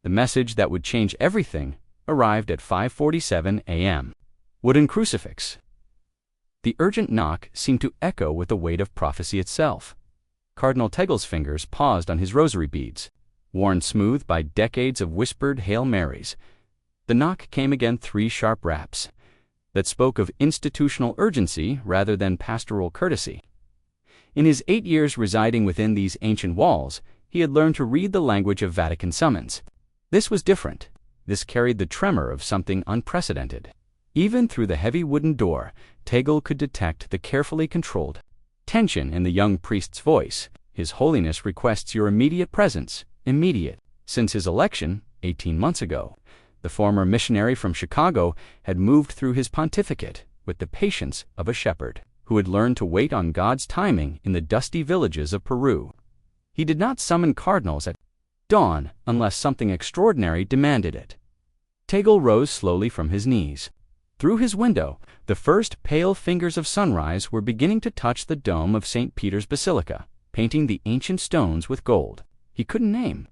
The message that would change everything arrived at 5:47 a.m. Wooden crucifix. The urgent knock seemed to echo with the weight of prophecy itself. Cardinal Tagle's fingers paused on his rosary beads, worn smooth by decades of whispered Hail Marys. The knock came again, 3 sharp raps that spoke of institutional urgency rather than pastoral courtesy. In his 8 years residing within these ancient walls, he had learned to read the language of Vatican summons. This was different. This carried the tremor of something unprecedented. Even through the heavy wooden door, Tagle could detect the carefully controlled tension in the young priest's voice. His Holiness requests your immediate presence. Immediate. Since his election, 18 months ago, the former missionary from Chicago had moved through his pontificate with the patience of a shepherd who had learned to wait on God's timing in the dusty villages of Peru. He did not summon cardinals at dawn unless something extraordinary demanded it. Tagle rose slowly from his knees. Through his window, the first pale fingers of sunrise were beginning to touch the dome of St. Peter's Basilica, painting the ancient stones with gold he couldn't name.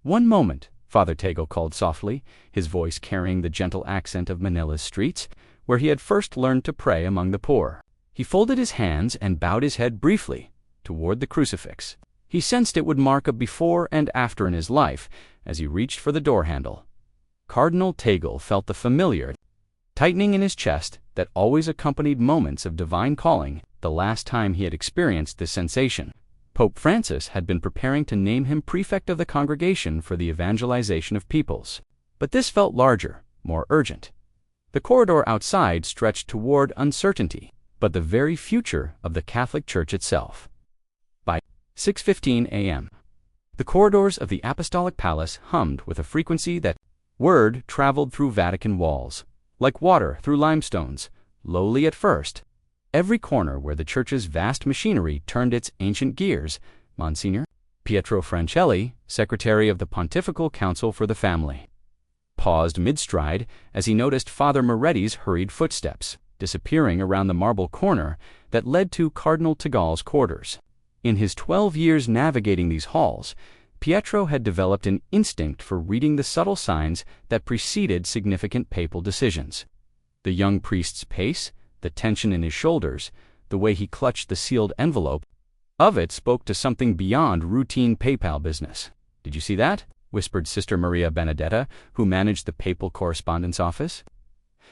"One moment," Father Tagle called softly, his voice carrying the gentle accent of Manila's streets, where he had first learned to pray among the poor. He folded his hands and bowed his head briefly toward the crucifix. He sensed it would mark a before and after in his life as he reached for the door handle. Cardinal Tagle felt the familiar tightening in his chest that always accompanied moments of divine calling. The last time he had experienced this sensation, Pope Francis had been preparing to name him prefect of the Congregation for the Evangelization of Peoples. But this felt larger, more urgent. The corridor outside stretched toward uncertainty, but the very future of the Catholic Church itself. By 6:15 a.m., the corridors of the Apostolic Palace hummed with a frequency that word traveled through Vatican walls, like water through limestones, lowly at first. Every corner where the Church's vast machinery turned its ancient gears, Monsignor Pietro Francelli, Secretary of the Pontifical Council for the Family, paused mid-stride as he noticed Father Moretti's hurried footsteps, disappearing around the marble corner that led to Cardinal Tagle's quarters. In his 12 years navigating these halls, Pietro had developed an instinct for reading the subtle signs that preceded significant papal decisions. The young priest's pace, the tension in his shoulders, the way he clutched the sealed envelope of it spoke to something beyond routine papal business. "Did you see that?" whispered Sister Maria Benedetta, who managed the papal correspondence office.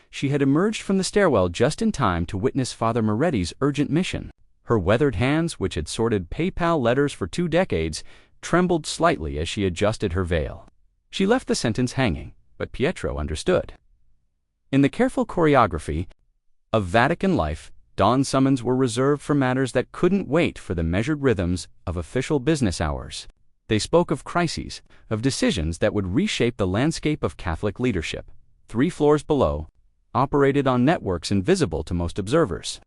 She had emerged from the stairwell just in time to witness Father Moretti's urgent mission. Her weathered hands, which had sorted papal letters for 2 decades, trembled slightly as she adjusted her veil. She left the sentence hanging, but Pietro understood. In the careful choreography of Vatican life, dawn summons were reserved for matters that couldn't wait for the measured rhythms of official business hours. They spoke of crises, of decisions that would reshape the landscape of Catholic leadership. 3 floors below, operated on networks invisible to most observers.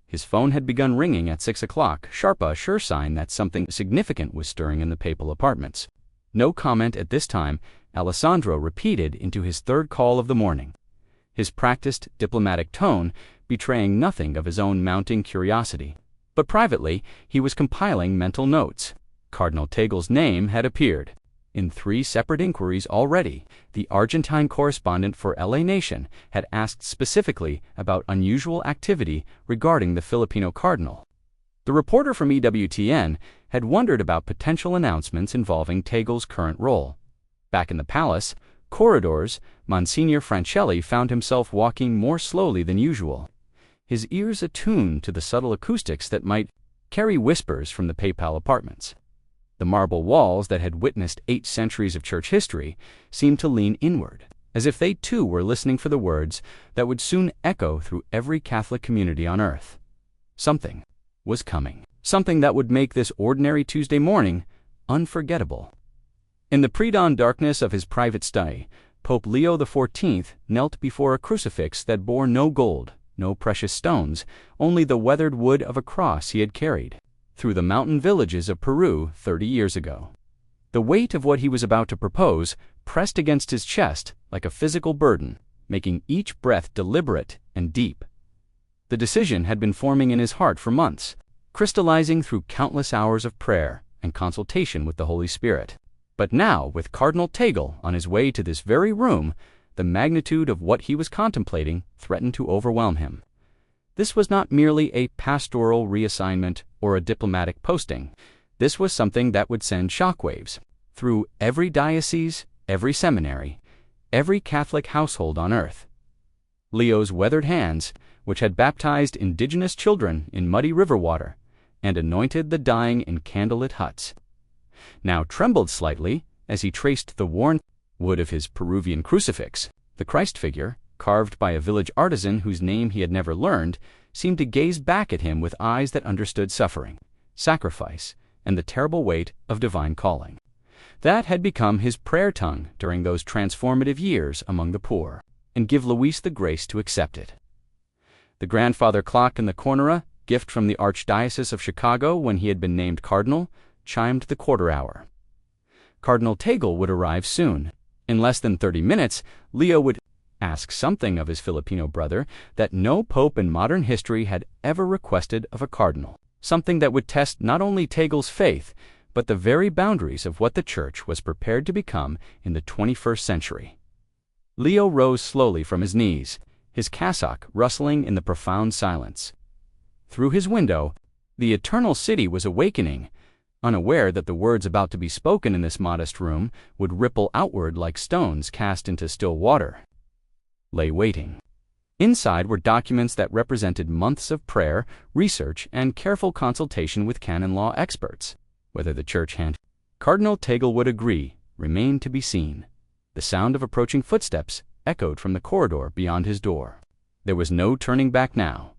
His phone had begun ringing at 6 o'clock, a sure sign that something significant was stirring in the papal apartments. No comment at this time, Alessandro repeated into his 3rd call of the morning, his practiced diplomatic tone betraying nothing of his own mounting curiosity. But privately, he was compiling mental notes. Cardinal Tagle's name had appeared. In 3 separate inquiries already, the Argentine correspondent for LA Nation had asked specifically about unusual activity regarding the Filipino cardinal. The reporter from EWTN had wondered about potential announcements involving Tagle's current role. Back in the palace corridors, Monsignor Francelli found himself walking more slowly than usual, his ears attuned to the subtle acoustics that might carry whispers from the papal apartments. The marble walls that had witnessed 8 centuries of church history seemed to lean inward, as if they too were listening for the words that would soon echo through every Catholic community on earth. Something was coming. Something that would make this ordinary Tuesday morning unforgettable. In the pre-dawn darkness of his private study, Pope Leo XIV knelt before a crucifix that bore no gold, no precious stones, only the weathered wood of a cross he had carried through the mountain villages of Peru 30 years ago. The weight of what he was about to propose pressed against his chest like a physical burden, making each breath deliberate and deep. The decision had been forming in his heart for months, crystallizing through countless hours of prayer and consultation with the Holy Spirit. But now, with Cardinal Tagle on his way to this very room, the magnitude of what he was contemplating threatened to overwhelm him. This was not merely a pastoral reassignment or a diplomatic posting. This was something that would send shockwaves through every diocese, every seminary, every Catholic household on earth. Leo's weathered hands, which had baptized indigenous children in muddy river water and anointed the dying in candlelit huts, now trembled slightly as he traced the worn wood of his Peruvian crucifix. The Christ figure, carved by a village artisan whose name he had never learned, seemed to gaze back at him with eyes that understood suffering, sacrifice, and the terrible weight of divine calling. That had become his prayer tongue during those transformative years among the poor, and give Luis the grace to accept it. The grandfather clock in the corner, a gift from the Archdiocese of Chicago when he had been named cardinal, chimed the quarter hour. Cardinal Tagle would arrive soon. In less than 30 minutes, Leo would ask something of his Filipino brother that no pope in modern history had ever requested of a cardinal, something that would test not only Tagle's faith, but the very boundaries of what the Church was prepared to become in the 21st century. Leo rose slowly from his knees, his cassock rustling in the profound silence. Through his window, the eternal city was awakening, unaware that the words about to be spoken in this modest room would ripple outward like stones cast into still water. Lay waiting. Inside were documents that represented months of prayer, research, and careful consultation with canon law experts. Whether the Church hand Cardinal Tagle would agree remained to be seen. The sound of approaching footsteps echoed from the corridor beyond his door. There was no turning back now.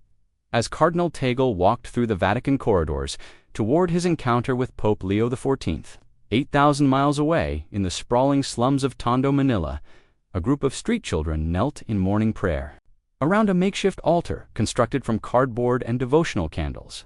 As Cardinal Tagle walked through the Vatican corridors toward his encounter with Pope Leo XIV, 8,000 miles away in the sprawling slums of Tondo, Manila, a group of street children knelt in morning prayer around a makeshift altar constructed from cardboard and devotional candles.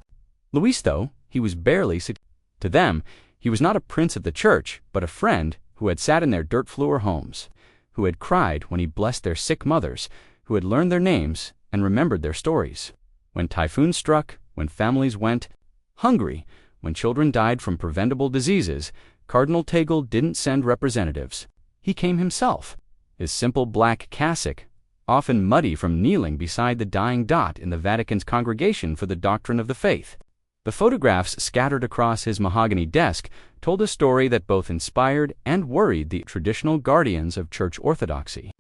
Luis, though he was barely to them, he was not a prince of the Church, but a friend who had sat in their dirt-floor homes, who had cried when he blessed their sick mothers, who had learned their names and remembered their stories. When typhoons struck, when families went hungry, when children died from preventable diseases, Cardinal Tagle didn't send representatives. He came himself, his simple black cassock, often muddy from kneeling beside the dying dot in the Vatican's Congregation for the Doctrine of the Faith. The photographs scattered across his mahogany desk told a story that both inspired and worried the traditional guardians of church orthodoxy.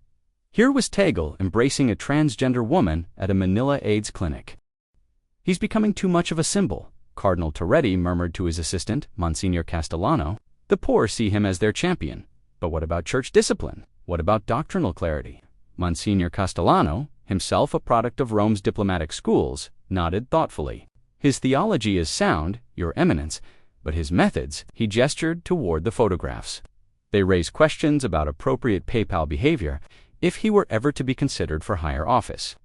Here was Tagle embracing a transgender woman at a Manila AIDS clinic. "He's becoming too much of a symbol," Cardinal Tagle murmured to his assistant, Monsignor Castellano. "The poor see him as their champion. But what about church discipline? What about doctrinal clarity?" Monsignor Castellano, himself a product of Rome's diplomatic schools, nodded thoughtfully. "His theology is sound, Your Eminence, but his methods," he gestured toward the photographs. "They raise questions about appropriate papal behavior if he were ever to be considered for higher office."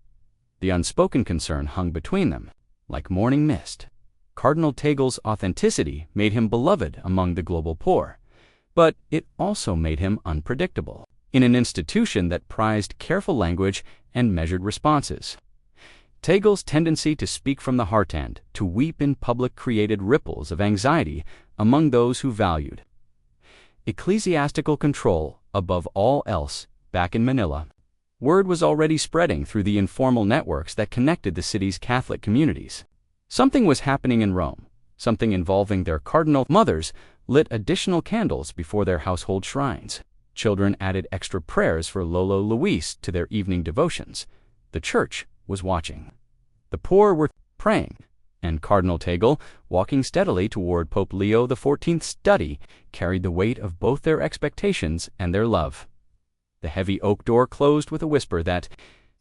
The unspoken concern hung between them, like morning mist. Cardinal Tagle's authenticity made him beloved among the global poor, but it also made him unpredictable in an institution that prized careful language and measured responses. Tagle's tendency to speak from the heart and to weep in public created ripples of anxiety among those who valued ecclesiastical control above all else back in Manila. Word was already spreading through the informal networks that connected the city's Catholic communities. Something was happening in Rome, something involving their cardinal mothers lit additional candles before their household shrines. Children added extra prayers for Lolo Luis to their evening devotions. The Church was watching. The poor were praying, and Cardinal Tagle, walking steadily toward Pope Leo XIV's study, carried the weight of both their expectations and their love. The heavy oak door closed with a whisper that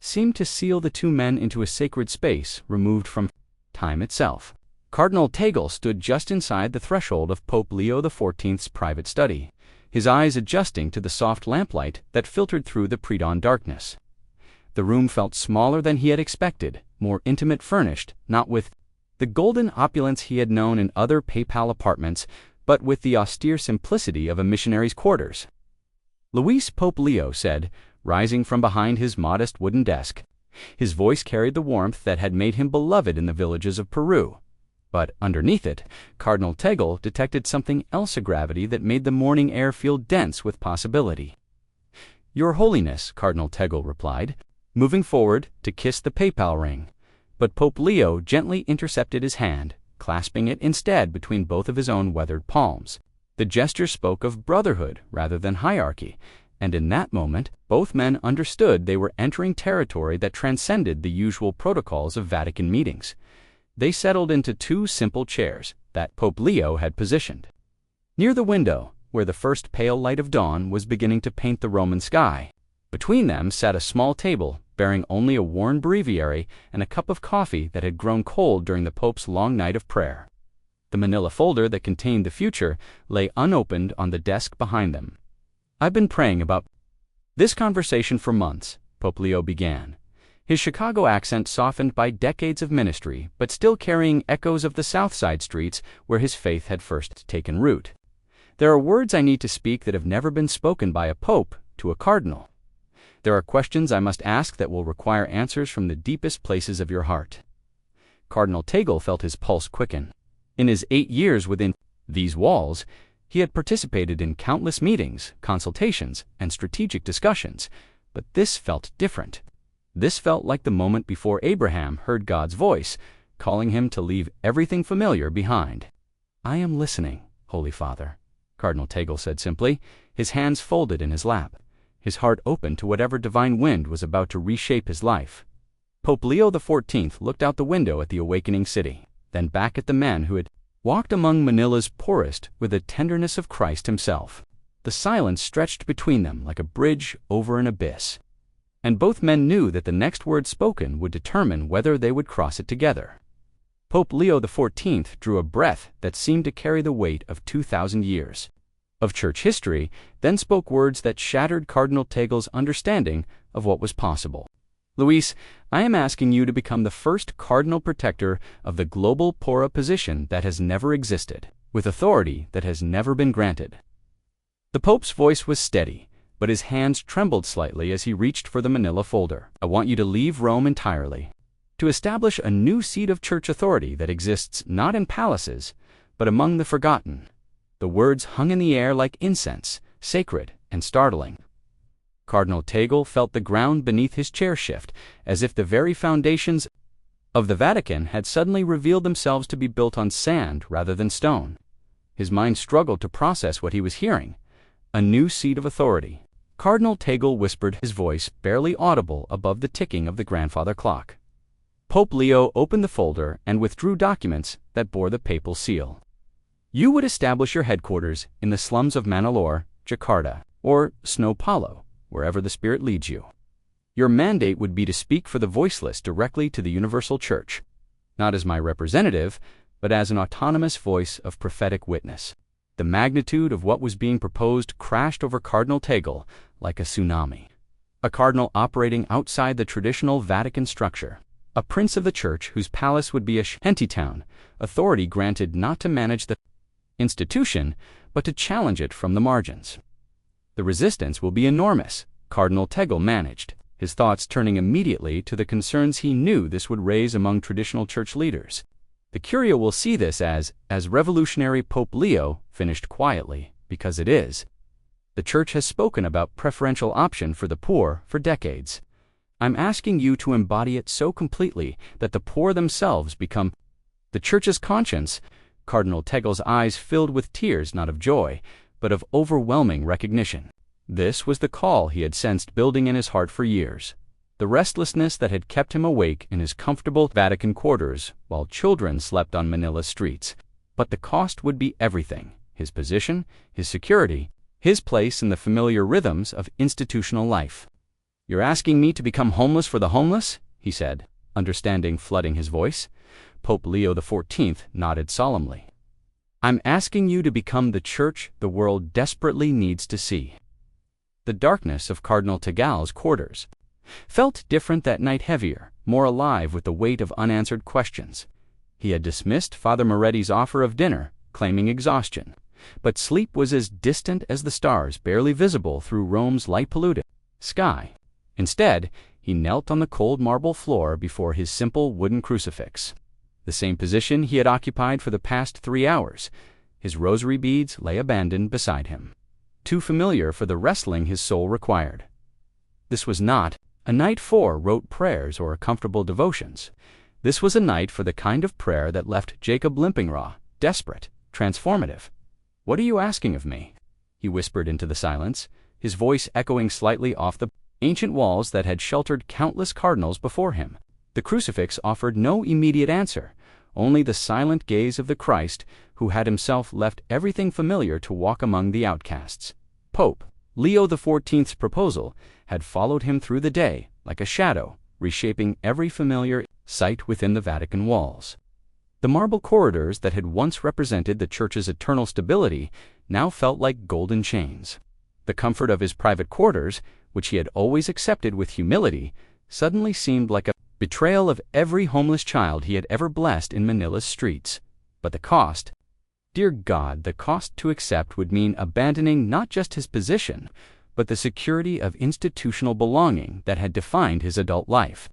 seemed to seal the two men into a sacred space removed from time itself. Cardinal Tagle stood just inside the threshold of Pope Leo XIV's private study, his eyes adjusting to the soft lamplight that filtered through the pre-dawn darkness. The room felt smaller than he had expected, more intimate furnished, not with the golden opulence he had known in other papal apartments, but with the austere simplicity of a missionary's quarters. "Luis," Pope Leo said, rising from behind his modest wooden desk. His voice carried the warmth that had made him beloved in the villages of Peru. But underneath it, Cardinal Tagle detected something else, a gravity that made the morning air feel dense with possibility. "Your Holiness," Cardinal Tagle replied, moving forward to kiss the papal ring. But Pope Leo gently intercepted his hand, clasping it instead between both of his own weathered palms. The gesture spoke of brotherhood rather than hierarchy, and in that moment, both men understood they were entering territory that transcended the usual protocols of Vatican meetings. They settled into two simple chairs that Pope Leo had positioned near the window, where the first pale light of dawn was beginning to paint the Roman sky. Between them sat a small table bearing only a worn breviary and a cup of coffee that had grown cold during the Pope's long night of prayer. The manila folder that contained the future lay unopened on the desk behind them. "I've been praying about this conversation for months," Pope Leo began, his Chicago accent softened by decades of ministry, but still carrying echoes of the South Side streets where his faith had first taken root. "There are words I need to speak that have never been spoken by a pope to a cardinal. There are questions I must ask that will require answers from the deepest places of your heart." Cardinal Tagle felt his pulse quicken. In his 8 years within these walls, he had participated in countless meetings, consultations, and strategic discussions, but this felt different. This felt like the moment before Abraham heard God's voice, calling him to leave everything familiar behind. "I am listening, Holy Father," Cardinal Tagle said simply, his hands folded in his lap, his heart open to whatever divine wind was about to reshape his life. Pope Leo XIV looked out the window at the awakening city, then back at the men who had walked among Manila's poorest with the tenderness of Christ himself. The silence stretched between them like a bridge over an abyss, and both men knew that the next word spoken would determine whether they would cross it together. Pope Leo XIV drew a breath that seemed to carry the weight of 2,000 years of church history, then spoke words that shattered Cardinal Tagle's understanding of what was possible. "Luis, I am asking you to become the first cardinal protector of the global Pora position that has never existed, with authority that has never been granted." The Pope's voice was steady, but his hands trembled slightly as he reached for the manila folder. "I want you to leave Rome entirely, to establish a new seat of church authority that exists not in palaces, but among the forgotten." The words hung in the air like incense, sacred and startling. Cardinal Tagle felt the ground beneath his chair shift, as if the very foundations of the Vatican had suddenly revealed themselves to be built on sand rather than stone. His mind struggled to process what he was hearing. A new seat of authority. Cardinal Tagle whispered, his voice barely audible above the ticking of the grandfather clock. Pope Leo opened the folder and withdrew documents that bore the papal seal. "You would establish your headquarters in the slums of Manilor, Jakarta, or São Paulo, wherever the Spirit leads you. Your mandate would be to speak for the voiceless directly to the universal church, not as my representative, but as an autonomous voice of prophetic witness." The magnitude of what was being proposed crashed over Cardinal Tagle like a tsunami. A cardinal operating outside the traditional Vatican structure. A prince of the church whose palace would be a shantytown, authority granted not to manage the institution, but to challenge it from the margins. "The resistance will be enormous," Cardinal Tagle managed, his thoughts turning immediately to the concerns he knew this would raise among traditional church leaders. "The Curia will see this as revolutionary." Pope Leo finished quietly, "because it is. The Church has spoken about preferential option for the poor for decades. I'm asking you to embody it so completely that the poor themselves become the Church's conscience." Cardinal Tagle's eyes filled with tears not of joy, but of overwhelming recognition. This was the call he had sensed building in his heart for years. The restlessness that had kept him awake in his comfortable Vatican quarters while children slept on Manila's streets. But the cost would be everything: his position, his security, his place in the familiar rhythms of institutional life. "You're asking me to become homeless for the homeless?" he said, understanding flooding his voice. Pope Leo XIV nodded solemnly. "I'm asking you to become the church the world desperately needs to see." The darkness of Cardinal Tagle's quarters felt different that night, heavier, more alive with the weight of unanswered questions. He had dismissed Father Moretti's offer of dinner, claiming exhaustion, but sleep was as distant as the stars barely visible through Rome's light-polluted sky. Instead, he knelt on the cold marble floor before his simple wooden crucifix. the same position he had occupied for the past 3 hours. His rosary beads lay abandoned beside him, too familiar for the wrestling his soul required. This was not a night for rote prayers or comfortable devotions. This was a night for the kind of prayer that left Jacob limping raw, desperate, transformative. "What are you asking of me?" he whispered into the silence, his voice echoing slightly off the ancient walls that had sheltered countless cardinals before him. The crucifix offered no immediate answer, only the silent gaze of the Christ who had himself left everything familiar to walk among the outcasts. Pope Leo XIV's proposal had followed him through the day like a shadow, reshaping every familiar sight within the Vatican walls. The marble corridors that had once represented the Church's eternal stability now felt like golden chains. The comfort of his private quarters, which he had always accepted with humility, suddenly seemed like a betrayal of every homeless child he had ever blessed in Manila's streets. But the cost, dear God, the cost to accept would mean abandoning not just his position, but the security of institutional belonging that had defined his adult life.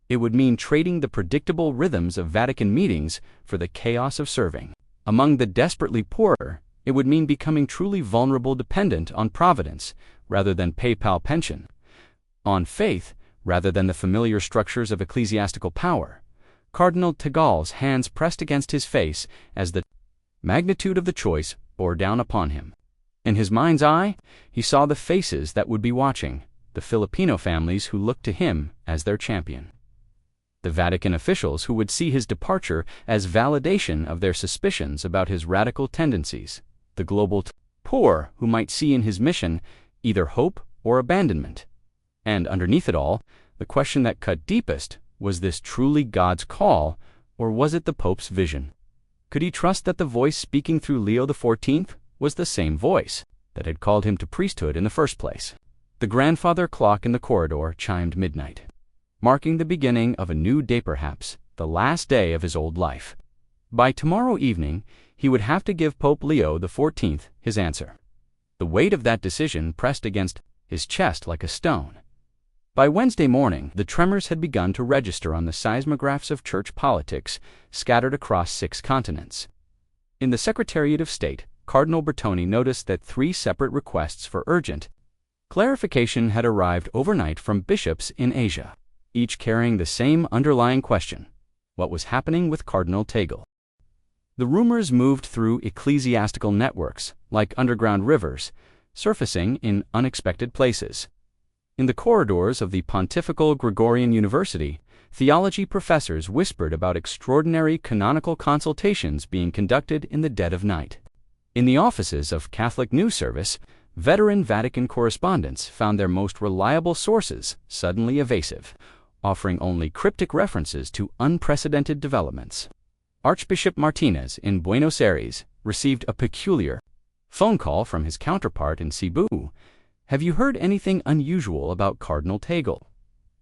It would mean trading the predictable rhythms of Vatican meetings for the chaos of serving among the desperately poor. It would mean becoming truly vulnerable, dependent on providence rather than PayPal pension, on faith rather than the familiar structures of ecclesiastical power. Cardinal Tagle's hands pressed against his face as the magnitude of the choice bore down upon him. In his mind's eye, he saw the faces that would be watching, the Filipino families who looked to him as their champion, the Vatican officials who would see his departure as validation of their suspicions about his radical tendencies, the global poor who might see in his mission either hope or abandonment. And underneath it all, the question that cut deepest, was this truly God's call, or was it the Pope's vision? Could he trust that the voice speaking through Leo XIV was the same voice that had called him to priesthood in the first place? The grandfather clock in the corridor chimed midnight, marking the beginning of a new day, perhaps the last day of his old life. By tomorrow evening, he would have to give Pope Leo XIV his answer. The weight of that decision pressed against his chest like a stone. By Wednesday morning, the tremors had begun to register on the seismographs of church politics scattered across 6 continents. In the Secretariat of State, Cardinal Bertone noticed that 3 separate requests for urgent clarification had arrived overnight from bishops in Asia, each carrying the same underlying question: what was happening with Cardinal Tagle? The rumors moved through ecclesiastical networks, like underground rivers, surfacing in unexpected places. In the corridors of the Pontifical Gregorian University, theology professors whispered about extraordinary canonical consultations being conducted in the dead of night. In the offices of Catholic News Service, veteran Vatican correspondents found their most reliable sources suddenly evasive, offering only cryptic references to unprecedented developments. Archbishop Martinez in Buenos Aires received a peculiar phone call from his counterpart in Cebu. "Have you heard anything unusual about Cardinal Tagle?"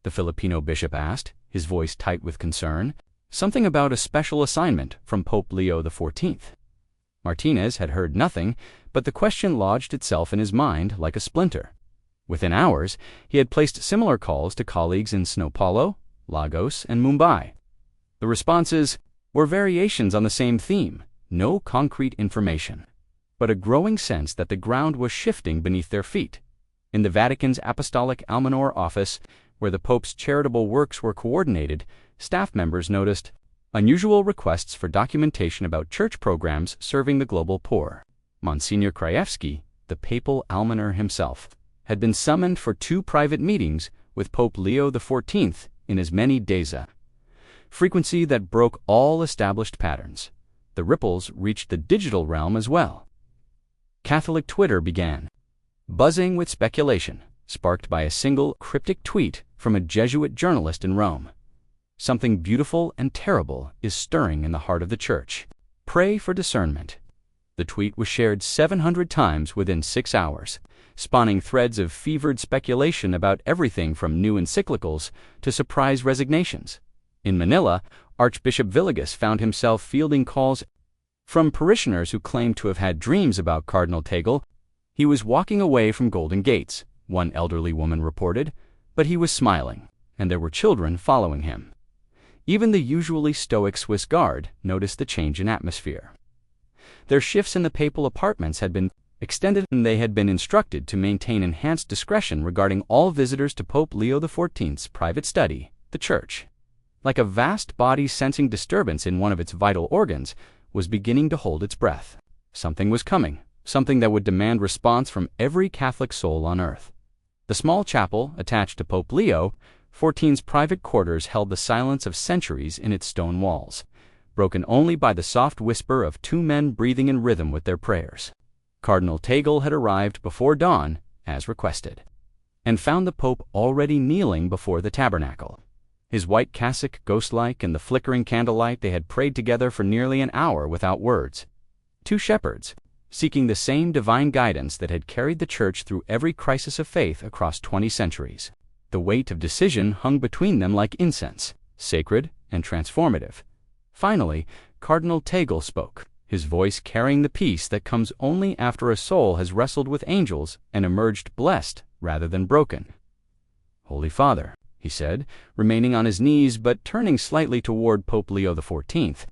the Filipino bishop asked, his voice tight with concern. "Something about a special assignment from Pope Leo XIV." Martinez had heard nothing, but the question lodged itself in his mind like a splinter. Within hours, he had placed similar calls to colleagues in São Paulo, Lagos, and Mumbai. The responses were variations on the same theme: no concrete information, but a growing sense that the ground was shifting beneath their feet. In the Vatican's Apostolic Almanor office, where the Pope's charitable works were coordinated, staff members noticed unusual requests for documentation about church programs serving the global poor. Monsignor Krajewski, the papal almoner himself, had been summoned for 2 private meetings with Pope Leo XIV in as many days, a frequency that broke all established patterns. The ripples reached the digital realm as well. Catholic Twitter began buzzing with speculation, sparked by a single cryptic tweet from a Jesuit journalist in Rome. "Something beautiful and terrible is stirring in the heart of the Church. Pray for discernment." The tweet was shared 700 times within 6 hours, spawning threads of fevered speculation about everything from new encyclicals to surprise resignations. In Manila, Archbishop Villegas found himself fielding calls from parishioners who claimed to have had dreams about Cardinal Tagle. "He was walking away from Golden Gates," one elderly woman reported, "but he was smiling, and there were children following him." Even the usually stoic Swiss Guard noticed the change in atmosphere. Their shifts in the papal apartments had been extended, and they had been instructed to maintain enhanced discretion regarding all visitors to Pope Leo XIV's private study, the church. Like a vast body sensing disturbance in one of its vital organs, was beginning to hold its breath. Something was coming, something that would demand response from every Catholic soul on earth. The small chapel, attached to Pope Leo XIV's private quarters, held the silence of centuries in its stone walls, broken only by the soft whisper of two men breathing in rhythm with their prayers. Cardinal Tagle had arrived before dawn, as requested, and found the Pope already kneeling before the tabernacle. His white cassock ghost-like in the flickering candlelight, they had prayed together for nearly an hour without words. Two shepherds, seeking the same divine guidance that had carried the Church through every crisis of faith across 20 centuries. The weight of decision hung between them like incense, sacred and transformative. Finally, Cardinal Tagle spoke, his voice carrying the peace that comes only after a soul has wrestled with angels and emerged blessed rather than broken. "Holy Father," he said, remaining on his knees but turning slightly toward Pope Leo XIV,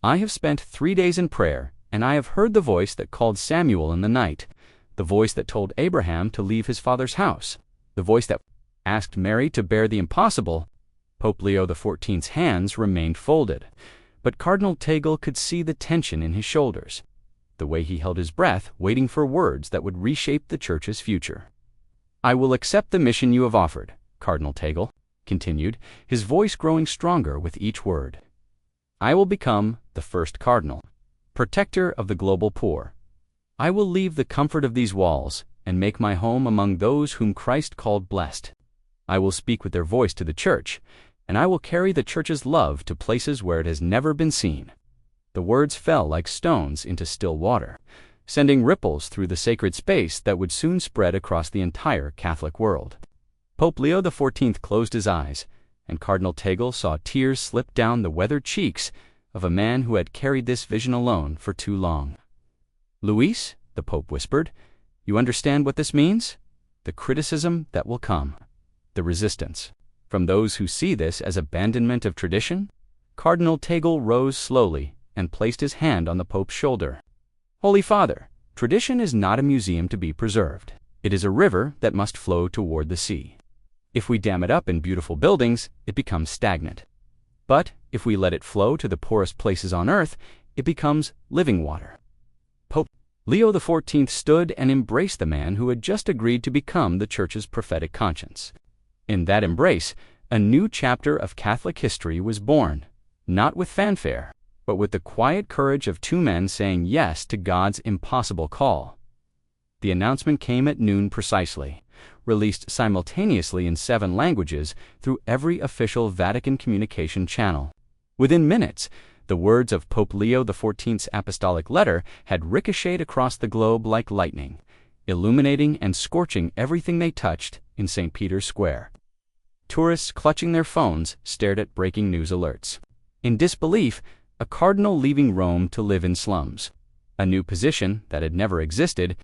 "I have spent 3 days in prayer, and I have heard the voice that called Samuel in the night, the voice that told Abraham to leave his father's house, the voice that asked Mary to bear the impossible." Pope Leo XIV's hands remained folded, but Cardinal Tagle could see the tension in his shoulders, the way he held his breath, waiting for words that would reshape the Church's future. "I will accept the mission you have offered," Cardinal Tagle continued, his voice growing stronger with each word. "I will become the first cardinal, protector of the global poor. I will leave the comfort of these walls and make my home among those whom Christ called blessed. I will speak with their voice to the Church, and I will carry the Church's love to places where it has never been seen." The words fell like stones into still water, sending ripples through the sacred space that would soon spread across the entire Catholic world. Pope Leo XIV closed his eyes, and Cardinal Tagle saw tears slip down the weathered cheeks of a man who had carried this vision alone for too long. "Luis," the Pope whispered, "you understand what this means? The criticism that will come, the resistance from those who see this as abandonment of tradition?" Cardinal Tagle rose slowly and placed his hand on the Pope's shoulder. "Holy Father, tradition is not a museum to be preserved. It is a river that must flow toward the sea. If we dam it up in beautiful buildings, it becomes stagnant. But if we let it flow to the poorest places on earth, it becomes living water." Pope Leo XIV stood and embraced the man who had just agreed to become the Church's prophetic conscience. In that embrace, a new chapter of Catholic history was born, not with fanfare, but with the quiet courage of two men saying yes to God's impossible call. The announcement came at noon precisely, released simultaneously in 7 languages through every official Vatican communication channel. Within minutes, the words of Pope Leo XIV's apostolic letter had ricocheted across the globe like lightning, illuminating and scorching everything they touched in St. Peter's Square. Tourists clutching their phones stared at breaking news alerts. In disbelief, a cardinal leaving Rome to live in slums, a new position that had never existed.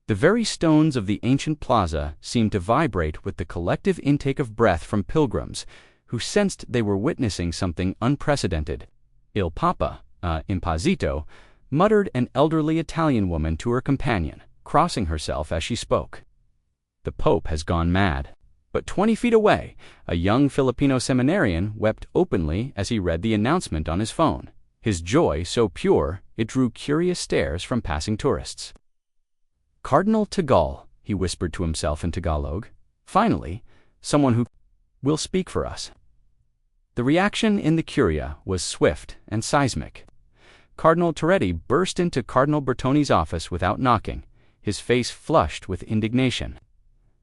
The very stones of the ancient plaza seemed to vibrate with the collective intake of breath from pilgrims who sensed they were witnessing something unprecedented. "Il Papa, Impazito," muttered an elderly Italian woman to her companion, crossing herself as she spoke. "The Pope has gone mad." But 20 feet away, a young Filipino seminarian wept openly as he read the announcement on his phone, his joy so pure it drew curious stares from passing tourists. "Cardinal Tagle," he whispered to himself in Tagalog. "Finally, someone who will speak for us." The reaction in the Curia was swift and seismic. Cardinal Tagle burst into Cardinal Bertoni's office without knocking, his face flushed with indignation.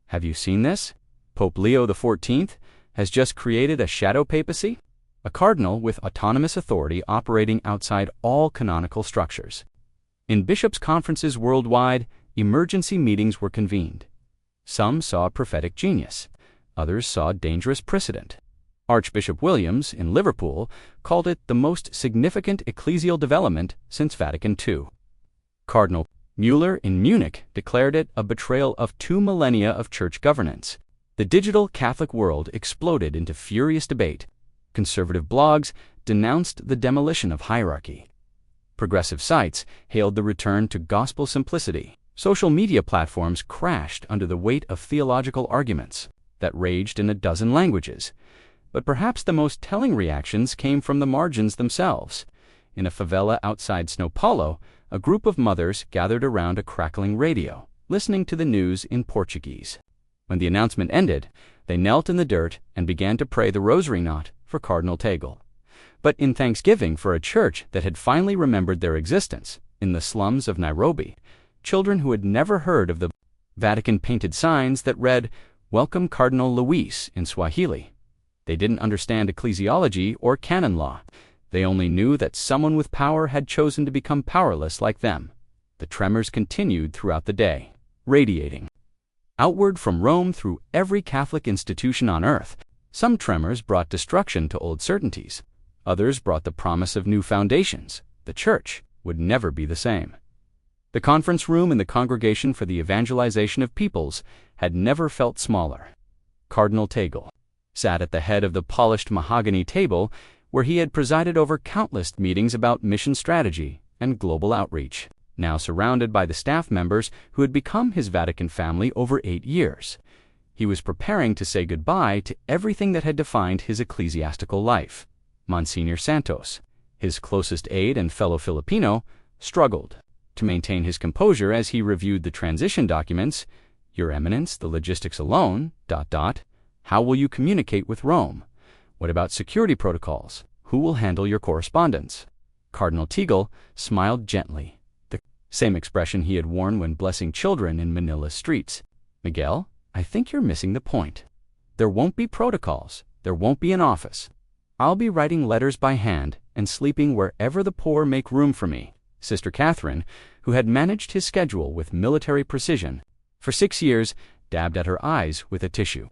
"Have you seen this? Pope Leo XIV has just created a shadow papacy, a cardinal with autonomous authority operating outside all canonical structures. In bishops' conferences worldwide, emergency meetings were convened. Some saw prophetic genius, others saw dangerous precedent. Archbishop Williams in Liverpool called it the most significant ecclesial development since Vatican II. Cardinal Müller in Munich declared it a betrayal of 2 millennia of church governance. The digital Catholic world exploded into furious debate. Conservative blogs denounced the demolition of hierarchy. Progressive sites hailed the return to gospel simplicity. Social media platforms crashed under the weight of theological arguments that raged in a dozen languages. But perhaps the most telling reactions came from the margins themselves. In a favela outside São Paulo, a group of mothers gathered around a crackling radio, listening to the news in Portuguese. When the announcement ended, they knelt in the dirt and began to pray the rosary knot for Cardinal Tagle. But in thanksgiving for a church that had finally remembered their existence, in the slums of Nairobi, children who had never heard of the Vatican painted signs that read, "Welcome Cardinal Luis" in Swahili. They didn't understand ecclesiology or canon law. They only knew that someone with power had chosen to become powerless like them. The tremors continued throughout the day, radiating outward from Rome through every Catholic institution on earth. Some tremors brought destruction to old certainties. Others brought the promise of new foundations. The church would never be the same. The conference room in the Congregation for the Evangelization of Peoples had never felt smaller. Cardinal Tagle sat at the head of the polished mahogany table where he had presided over countless meetings about mission strategy and global outreach, now surrounded by the staff members who had become his Vatican family over 8 years. He was preparing to say goodbye to everything that had defined his ecclesiastical life. Monsignor Santos, his closest aide and fellow Filipino, struggled to maintain his composure as he reviewed the transition documents. "Your Eminence, the logistics alone, ... How will you communicate with Rome? What about security protocols? Who will handle your correspondence?" Cardinal Tagle smiled gently, the same expression he had worn when blessing children in Manila's streets. "Miguel, I think you're missing the point. There won't be protocols. There won't be an office. I'll be writing letters by hand and sleeping wherever the poor make room for me." Sister Catherine, who had managed his schedule with military precision for 6 years, dabbed at her eyes with a tissue.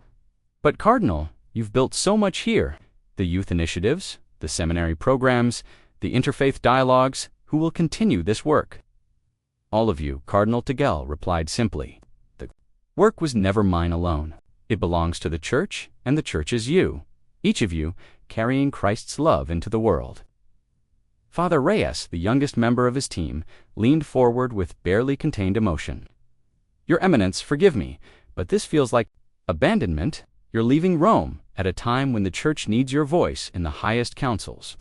"But Cardinal, you've built so much here. The youth initiatives, the seminary programs, the interfaith dialogues. Who will continue this work?" "All of you," Cardinal Tagle replied simply. "The work was never mine alone. It belongs to the Church, and the Church is you, each of you carrying Christ's love into the world." Father Reyes, the youngest member of his team, leaned forward with barely contained emotion. "Your Eminence, forgive me, but this feels like abandonment. You're leaving Rome at a time when the Church needs your voice in the highest councils."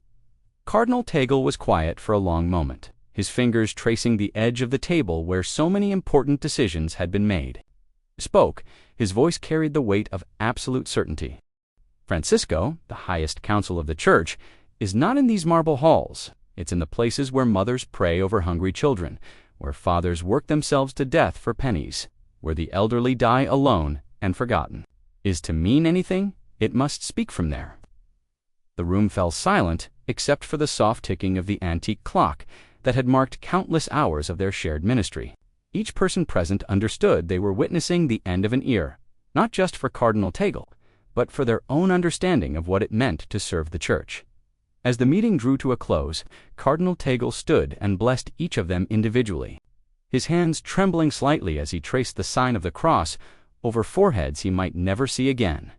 Cardinal Tagle was quiet for a long moment, his fingers tracing the edge of the table where so many important decisions had been made. He spoke, his voice carried the weight of absolute certainty. "Francisco, the highest council of the Church, is not in these marble halls. It's in the places where mothers pray over hungry children, where fathers work themselves to death for pennies, where the elderly die alone and forgotten. Is to mean anything, it must speak from there." The room fell silent except for the soft ticking of the antique clock that had marked countless hours of their shared ministry. Each person present understood they were witnessing the end of an era, not just for Cardinal Tagle, but for their own understanding of what it meant to serve the Church. As the meeting drew to a close, Cardinal Tagle stood and blessed each of them individually, his hands trembling slightly as he traced the sign of the cross over foreheads he might never see again.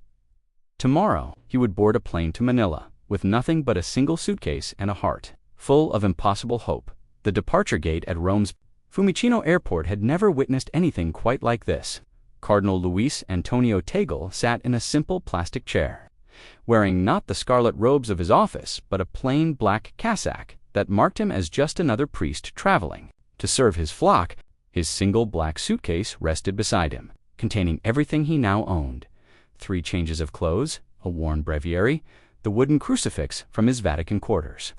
Tomorrow, he would board a plane to Manila, with nothing but a single suitcase and a heart full of impossible hope. The departure gate at Rome's Fiumicino Airport had never witnessed anything quite like this. Cardinal Luis Antonio Tagle sat in a simple plastic chair, wearing not the scarlet robes of his office, but a plain black cassock that marked him as just another priest traveling to serve his flock. His single black suitcase rested beside him, containing everything he now owned: 3 changes of clothes, a worn breviary, the wooden crucifix from his Vatican quarters,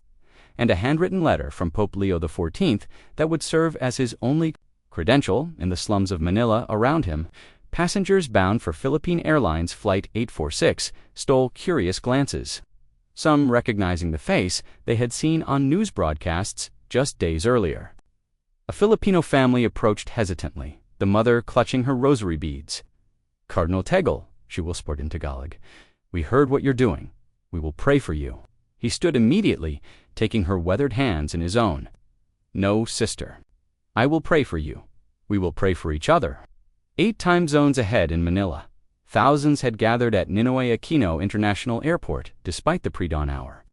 and a handwritten letter from Pope Leo XIV that would serve as his only credential in the slums of Manila. Around him, passengers bound for Philippine Airlines Flight 846 stole curious glances, some recognizing the face they had seen on news broadcasts just days earlier. A Filipino family approached hesitantly, the mother clutching her rosary beads. "Cardinal Tagle," she whispered in Tagalog, "we heard what you're doing. We will pray for you." He stood immediately, taking her weathered hands in his own. "No, sister. I will pray for you. We will pray for each other." 8 time zones ahead in Manila, Thousands had gathered at Ninoue Aquino International Airport despite the pre-dawn hour.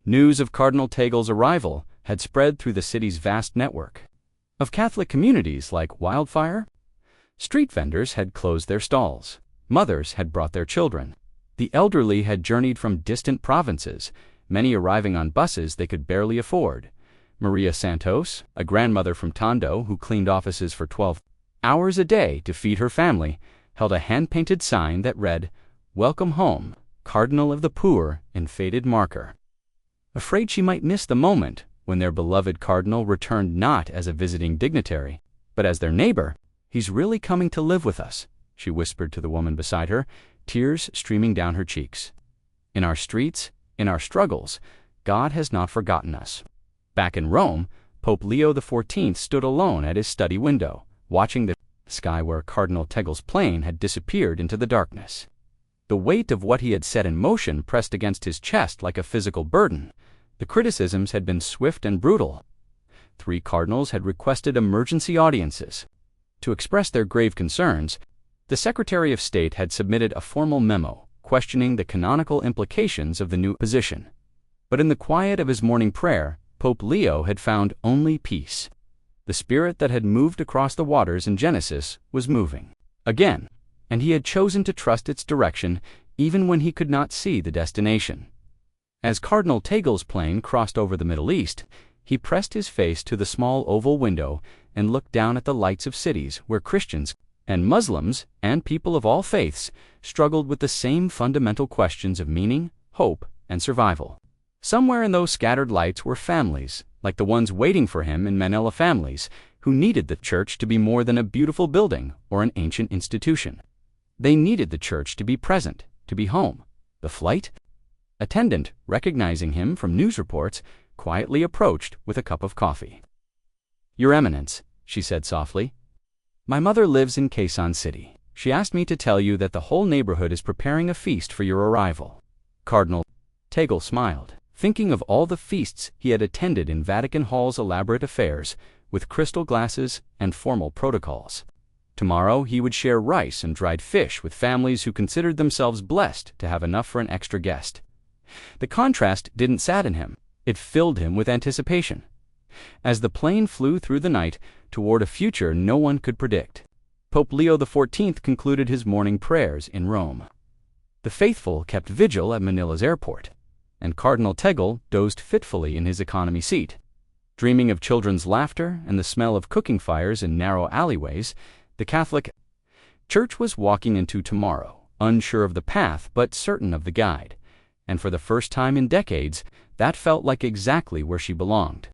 News of Cardinal Tagle's arrival had spread through the city's vast network of Catholic communities like wildfire. Street vendors had closed their stalls. Mothers had brought their children. The elderly had journeyed from distant provinces, many arriving on buses they could barely afford. Maria Santos, a grandmother from Tondo who cleaned offices for 12 hours a day to feed her family, held a hand-painted sign that read, "Welcome home, Cardinal of the Poor," in faded marker. Afraid she might miss the moment when their beloved cardinal returned not as a visiting dignitary, but as their neighbor. "He's really coming to live with us," she whispered to the woman beside her, tears streaming down her cheeks. "In our streets, in our struggles, God has not forgotten us." Back in Rome, Pope Leo XIV stood alone at his study window, watching the sky where Cardinal Tagle's plane had disappeared into the darkness. The weight of what he had set in motion pressed against his chest like a physical burden. The criticisms had been swift and brutal. 3 cardinals had requested emergency audiences. To express their grave concerns, the Secretary of State had submitted a formal memo questioning the canonical implications of the new position. But in the quiet of his morning prayer, Pope Leo had found only peace. The spirit that had moved across the waters in Genesis was moving again, and he had chosen to trust its direction even when he could not see the destination. As Cardinal Tagle's plane crossed over the Middle East, he pressed his face to the small oval window and looked down at the lights of cities where Christians and Muslims and people of all faiths struggled with the same fundamental questions of meaning, hope, and survival. Somewhere in those scattered lights were families, like the ones waiting for him in Manila, families who needed the church to be more than a beautiful building or an ancient institution. They needed the church to be present, to be home. The flight attendant, recognizing him from news reports, quietly approached with a cup of coffee. "Your Eminence," she said softly, "my mother lives in Quezon City. She asked me to tell you that the whole neighborhood is preparing a feast for your arrival." Cardinal Tagle smiled, thinking of all the feasts he had attended in Vatican Hall's elaborate affairs, with crystal glasses and formal protocols. Tomorrow he would share rice and dried fish with families who considered themselves blessed to have enough for an extra guest. The contrast didn't sadden him, it filled him with anticipation. As the plane flew through the night toward a future no one could predict, Pope Leo XIV concluded his morning prayers in Rome. The faithful kept vigil at Manila's airport, and Cardinal Tagle dozed fitfully in his economy seat. Dreaming of children's laughter and the smell of cooking fires in narrow alleyways, the Catholic Church was walking into tomorrow, unsure of the path but certain of the guide. And for the first time in decades, that felt like exactly where she belonged.